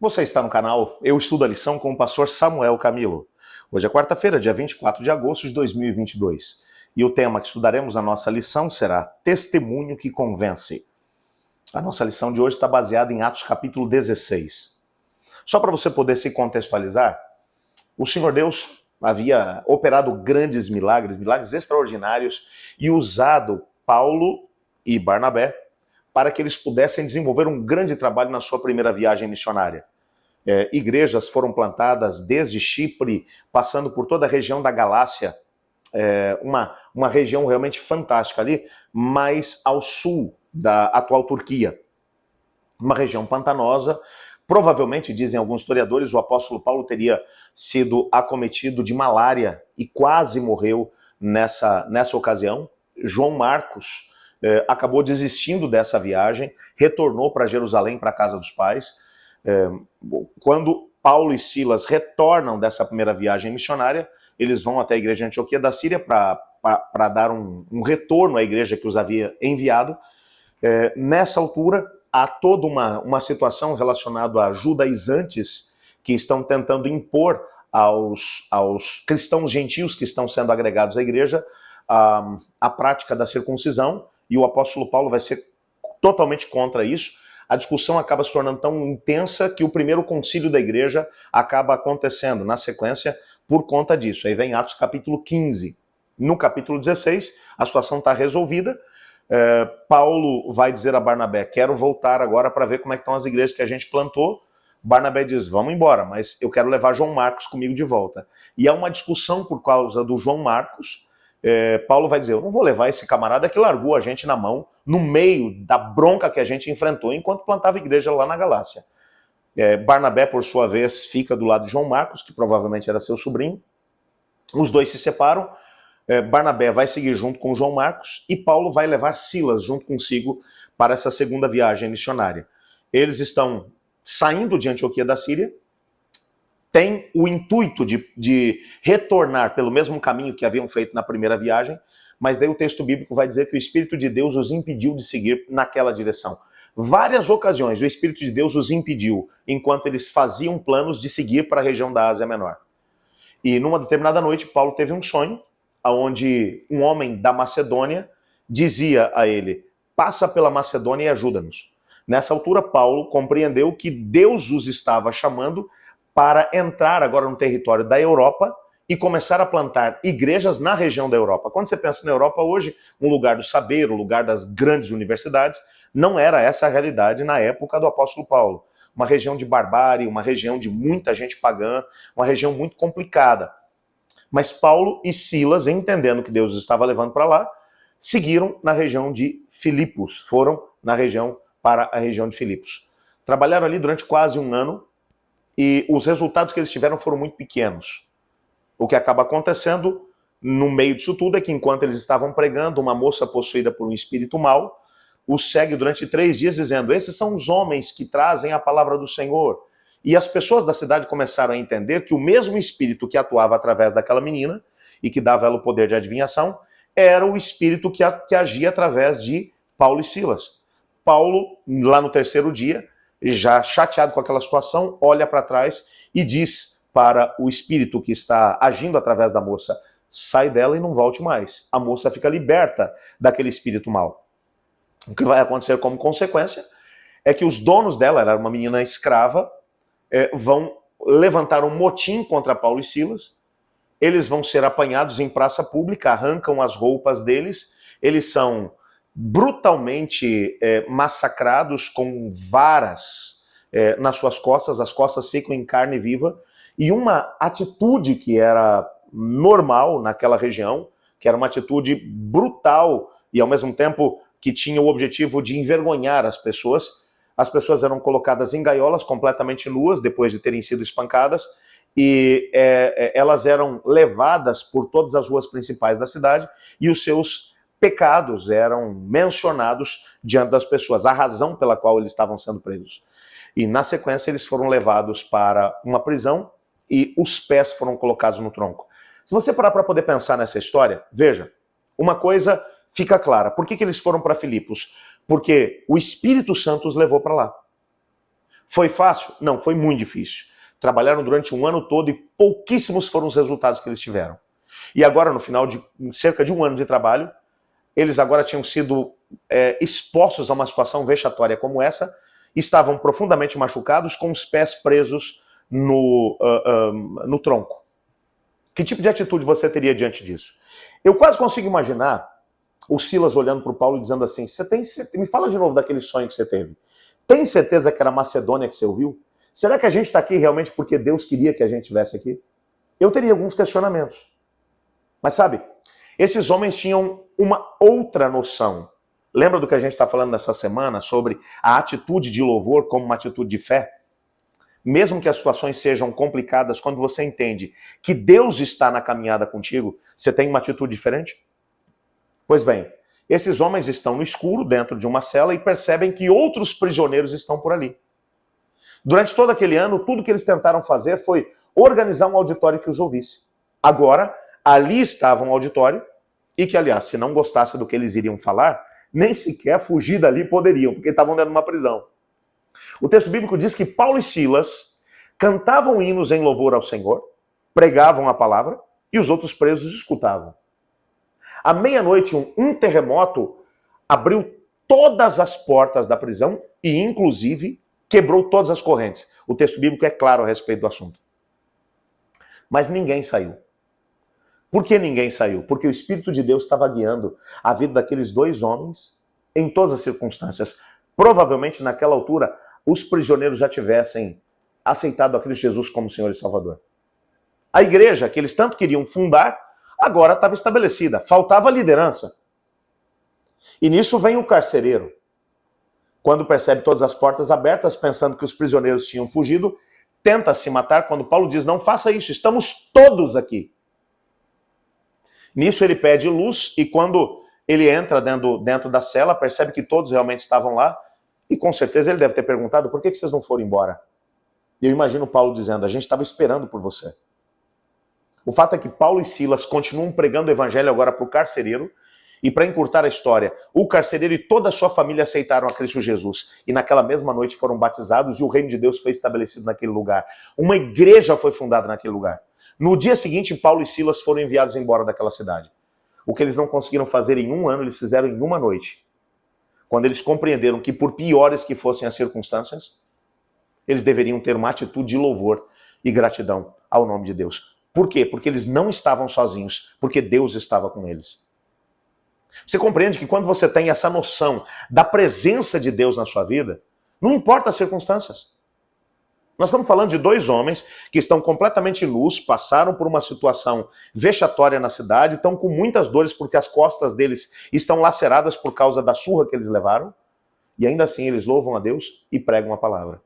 Você está no canal Eu Estudo a Lição com o pastor Samuel Camilo. Hoje é quarta-feira, dia 24 de agosto de 2022. E o tema que estudaremos na nossa lição será Testemunho que Convence. A nossa lição de hoje está baseada em Atos capítulo 16. Só para você poder se contextualizar, o Senhor Deus havia operado grandes milagres, milagres extraordinários, e usado Paulo e Barnabé para que eles pudessem desenvolver um grande trabalho na sua primeira viagem missionária. Igrejas foram plantadas desde Chipre, passando por toda a região da Galácia, uma região realmente fantástica ali, mais ao sul da atual Turquia. Uma região pantanosa. Provavelmente, dizem alguns historiadores, o apóstolo Paulo teria sido acometido de malária e quase morreu nessa ocasião. João Marcos acabou desistindo dessa viagem, retornou para Jerusalém, para a casa dos pais. Quando Paulo e Silas retornam dessa primeira viagem missionária, eles vão até a igreja de Antioquia da Síria para dar um retorno à igreja que os havia enviado. Nessa altura, há toda uma situação relacionada a judaizantes que estão tentando impor aos cristãos gentios que estão sendo agregados à igreja a prática da circuncisão, e o apóstolo Paulo vai ser totalmente contra isso. A discussão acaba se tornando tão intensa que o primeiro concílio da igreja acaba acontecendo na sequência por conta disso. Aí vem Atos capítulo 15. No capítulo 16, a situação está resolvida. Paulo vai dizer a Barnabé: quero voltar agora para ver como é que estão as igrejas que a gente plantou. Barnabé diz: vamos embora, mas eu quero levar João Marcos comigo de volta. E há uma discussão por causa do João Marcos. Paulo vai dizer: eu não vou levar esse camarada que largou a gente na mão no meio da bronca que a gente enfrentou enquanto plantava igreja lá na Galácia. Barnabé, por sua vez, fica do lado de João Marcos, que provavelmente era seu sobrinho. Os dois se separam. Barnabé vai seguir junto com João Marcos e Paulo vai levar Silas junto consigo para essa segunda viagem missionária. Eles estão saindo de Antioquia da Síria, têm o intuito de retornar pelo mesmo caminho que haviam feito na primeira viagem, mas daí o texto bíblico vai dizer que o Espírito de Deus os impediu de seguir naquela direção. Várias ocasiões o Espírito de Deus os impediu, enquanto eles faziam planos de seguir para a região da Ásia Menor. E numa determinada noite, Paulo teve um sonho, onde um homem da Macedônia dizia a ele: passa pela Macedônia e ajuda-nos. Nessa altura, Paulo compreendeu que Deus os estava chamando para entrar agora no território da Europa e começar a plantar igrejas na região da Europa. Quando você pensa na Europa hoje, um lugar do saber, um lugar das grandes universidades, não era essa a realidade na época do apóstolo Paulo. Uma região de barbárie, uma região de muita gente pagã, uma região muito complicada. Mas Paulo e Silas, entendendo que Deus os estava levando para lá, seguiram na região de Filipos, foram para a região de Filipos. Trabalharam ali durante quase um ano e os resultados que eles tiveram foram muito pequenos. O que acaba acontecendo no meio disso tudo é que enquanto eles estavam pregando, uma moça possuída por um espírito mau os segue durante 3 dias dizendo: esses são os homens que trazem a palavra do Senhor. E as pessoas da cidade começaram a entender que o mesmo espírito que atuava através daquela menina e que dava ela o poder de adivinhação era o espírito que agia através de Paulo e Silas. Paulo, lá no 3º dia, já chateado com aquela situação, olha para trás e diz para o espírito que está agindo através da moça: sai dela e não volte mais. A moça fica liberta daquele espírito mau. O que vai acontecer como consequência é que os donos dela, ela era uma menina escrava, vão levantar um motim contra Paulo e Silas. Eles vão ser apanhados em praça pública, arrancam as roupas deles, eles são brutalmente massacrados com varas nas suas costas, as costas ficam em carne viva, e uma atitude que era normal naquela região, que era uma atitude brutal e ao mesmo tempo que tinha o objetivo de envergonhar as pessoas. As pessoas eram colocadas em gaiolas completamente nuas depois de terem sido espancadas e elas eram levadas por todas as ruas principais da cidade e os seus pecados eram mencionados diante das pessoas, a razão pela qual eles estavam sendo presos. E na sequência eles foram levados para uma prisão e os pés foram colocados no tronco. Se você parar para poder pensar nessa história, veja, uma coisa fica clara. Por que eles foram para Filipos? Porque o Espírito Santo os levou para lá. Foi fácil? Não, foi muito difícil. Trabalharam durante um ano todo e pouquíssimos foram os resultados que eles tiveram. E agora, no final de cerca de um ano de trabalho, eles agora tinham sido expostos a uma situação vexatória como essa, estavam profundamente machucados, com os pés presos no tronco. Que tipo de atitude você teria diante disso? Eu quase consigo imaginar o Silas olhando para o Paulo e dizendo assim, me fala de novo daquele sonho que você teve. Tem certeza que era Macedônia que você ouviu? Será que a gente está aqui realmente porque Deus queria que a gente estivesse aqui? Eu teria alguns questionamentos. Mas sabe, esses homens tinham uma outra noção. Lembra do que a gente está falando nessa semana sobre a atitude de louvor como uma atitude de fé? Mesmo que as situações sejam complicadas, quando você entende que Deus está na caminhada contigo, você tem uma atitude diferente? Pois bem, esses homens estão no escuro, dentro de uma cela, e percebem que outros prisioneiros estão por ali. Durante todo aquele ano, tudo que eles tentaram fazer foi organizar um auditório que os ouvisse. Agora, ali estava um auditório, e que, aliás, se não gostasse do que eles iriam falar, nem sequer fugir dali poderiam, porque estavam dentro de uma prisão. O texto bíblico diz que Paulo e Silas cantavam hinos em louvor ao Senhor, pregavam a palavra, e os outros presos escutavam. À meia-noite, um terremoto abriu todas as portas da prisão e, inclusive, quebrou todas as correntes. O texto bíblico é claro a respeito do assunto. Mas ninguém saiu. Por que ninguém saiu? Porque o Espírito de Deus estava guiando a vida daqueles dois homens em todas as circunstâncias. Provavelmente, naquela altura, os prisioneiros já tivessem aceitado a Cristo Jesus como Senhor e Salvador. A igreja que eles tanto queriam fundar, agora estava estabelecida. Faltava liderança. E nisso vem o carcereiro. Quando percebe todas as portas abertas, pensando que os prisioneiros tinham fugido, tenta se matar quando Paulo diz, não faça isso, estamos todos aqui. Nisso ele pede luz e quando ele entra dentro da cela, percebe que todos realmente estavam lá e com certeza ele deve ter perguntado, por que vocês não foram embora? E eu imagino Paulo dizendo, a gente estava esperando por você. O fato é que Paulo e Silas continuam pregando o evangelho agora para o carcereiro, e para encurtar a história, o carcereiro e toda a sua família aceitaram a Cristo Jesus. E naquela mesma noite foram batizados e o reino de Deus foi estabelecido naquele lugar. Uma igreja foi fundada naquele lugar. No dia seguinte, Paulo e Silas foram enviados embora daquela cidade. O que eles não conseguiram fazer em um ano, eles fizeram em uma noite. Quando eles compreenderam que por piores que fossem as circunstâncias, eles deveriam ter uma atitude de louvor e gratidão ao nome de Deus. Por quê? Porque eles não estavam sozinhos, porque Deus estava com eles. Você compreende que quando você tem essa noção da presença de Deus na sua vida, não importa as circunstâncias. Nós estamos falando de dois homens que estão completamente nus, passaram por uma situação vexatória na cidade, estão com muitas dores porque as costas deles estão laceradas por causa da surra que eles levaram, e ainda assim eles louvam a Deus e pregam a palavra.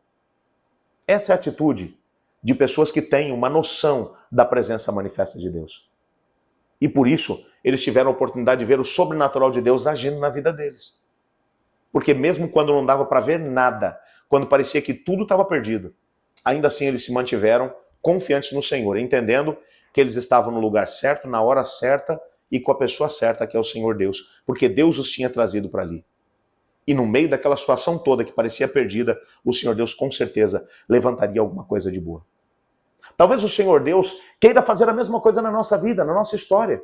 Essa é a atitude de pessoas que têm uma noção da presença manifesta de Deus. E por isso, eles tiveram a oportunidade de ver o sobrenatural de Deus agindo na vida deles. Porque mesmo quando não dava para ver nada, quando parecia que tudo estava perdido, ainda assim eles se mantiveram confiantes no Senhor, entendendo que eles estavam no lugar certo, na hora certa e com a pessoa certa, que é o Senhor Deus, porque Deus os tinha trazido para ali. E no meio daquela situação toda que parecia perdida, o Senhor Deus com certeza levantaria alguma coisa de boa. Talvez o Senhor Deus queira fazer a mesma coisa na nossa vida, na nossa história.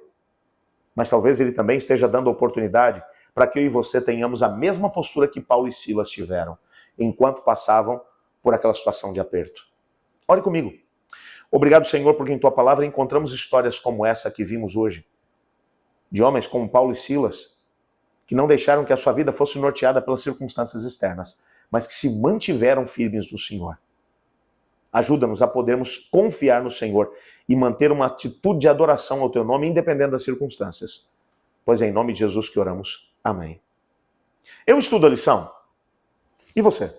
Mas talvez Ele também esteja dando oportunidade para que eu e você tenhamos a mesma postura que Paulo e Silas tiveram, enquanto passavam por aquela situação de aperto. Ore comigo. Obrigado, Senhor, porque em Tua palavra encontramos histórias como essa que vimos hoje. De homens como Paulo e Silas, que não deixaram que a sua vida fosse norteada pelas circunstâncias externas, mas que se mantiveram firmes no Senhor. Ajuda-nos a podermos confiar no Senhor e manter uma atitude de adoração ao Teu nome, independente das circunstâncias. Pois é em nome de Jesus que oramos. Amém. Eu estudo a lição. E você?